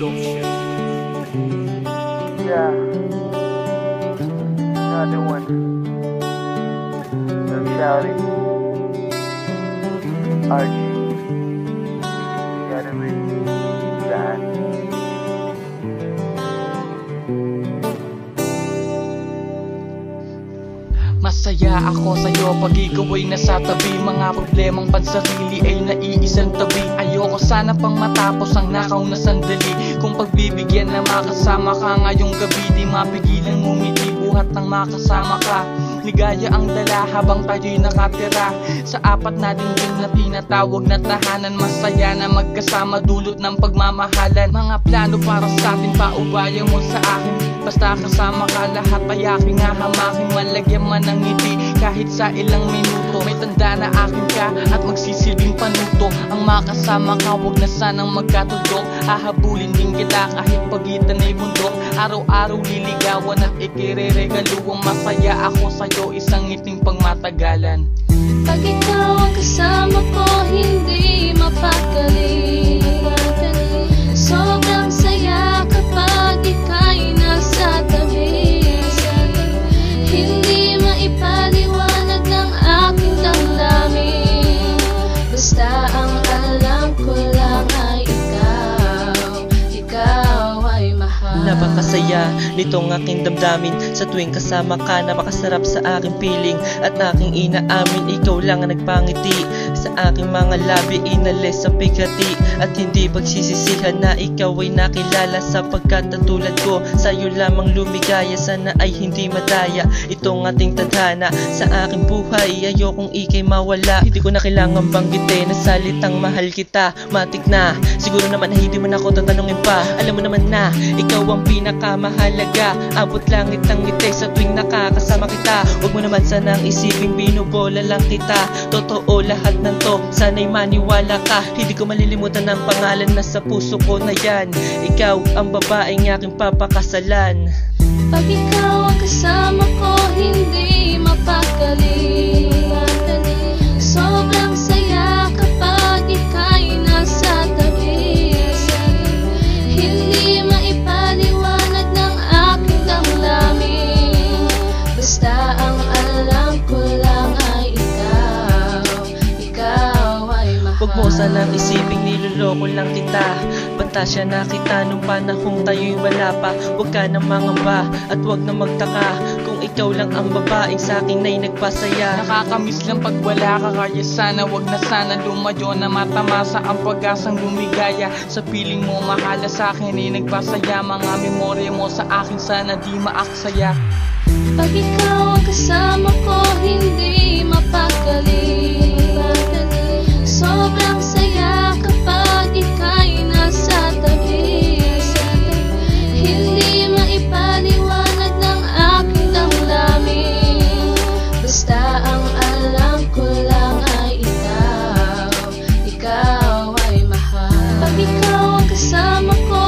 Production. Yeah, another one. So shouting, Archie, together with Dan. Masaya ako sa'yo pag ikaw ay nasa tabi. Mga problemang pansarili ay naiisang tabi. Ayoko sana pang matapos ang nakaw na sandali. Kung pagbibigyan na makasama ka ngayong gabi, di mapigilan ngumiti buhat ng makasama ka. Ligaya ang dala habang tayo'y nakatira sa apat na dingding na tinatawag na tahanan. Masaya na magkasama dulot ng pagmamahalan. Mga plano para sa atin, paubaya mo sa akin. Basta kasama ka lahat ay aking hahamakin. Malagyan man ng ngiti kahit sa ilang minuto. May tanda na akin ka at magsisilbing panuto. Ang makasama ka huwag na sanang magkatulog. Hahabulin din kita kahit pagitan ay bundok. Araw-araw liligawan at ikireregaluwang masaya ako sa'yo, isang ngiting pangmatagalan. Pag ikaw ang kasama ko, hindi mapakali. Sobrang saya kapag ika'y nasa tabi. Hindi maipaliwanag ng aking damdamin. Basta ang alam ko lang ay ikaw ay mahal. Napakasaya nitong aking damdamin. Sa tuwing kasama ka, napakasarap sa aking piling. At aking inaamin, ikaw lang ang nagpangiti sa aking mga labi, inalis sa pighati. At hindi pagsisisihan na ikaw ay nakilala, sapagkat tulad ko sa'yo lamang lumigaya. Sana ay hindi madaya itong ating tadhana sa aking buhay. Ayokong ikay mawala. Hindi ko na kailangan banggitin na salitang mahal kita. Matik na, siguro naman na hindi man ako tatanungin pa. Alam mo naman na ikaw ang pinakamahalaga. Abot langit ang ngiti sa tuwing nakakasama kita. Huwag mo naman sanang isiping binubola lang kita. Totoo lahat ng to, sana'y maniwala ka. Hindi ko malilimutan ang pangalan na sa puso ko na yan. Ikaw ang babaeng aking papakasalan. Pag ikaw ang kasama ko, hindi mapakali. Sobrang saya kapag ika'y nasa tabi. Hindi maipaliwanag ng aking damdamin. Basta ang alam ko lang ay ikaw ay mahal. Huwag mo sanang isiping niloloko lang kita. Pantasya na kita nung panahong tayo'y wala pa. Huwag ka na mangamba at huwag na magtaka kung ikaw lang ang babaeng sa'kin na'y nagpasaya. Nakakamiss lang pag wala ka, kaya sana wag na sana lumayo na matamasa ang pag-asang lumigaya. Sa piling mo mahala sa'kin ay nagpasaya. Mga memorya mo sa akin sana di maaksaya. Pag ikaw ang kasama ko, hindi mapakali. Sobrang saya kapag ika'y nasa tabi. Hindi maipaliwanag ng aking damdamin. Basta ang alam ko lang ay ikaw ay mahal. Pag ikaw ang kasama ko,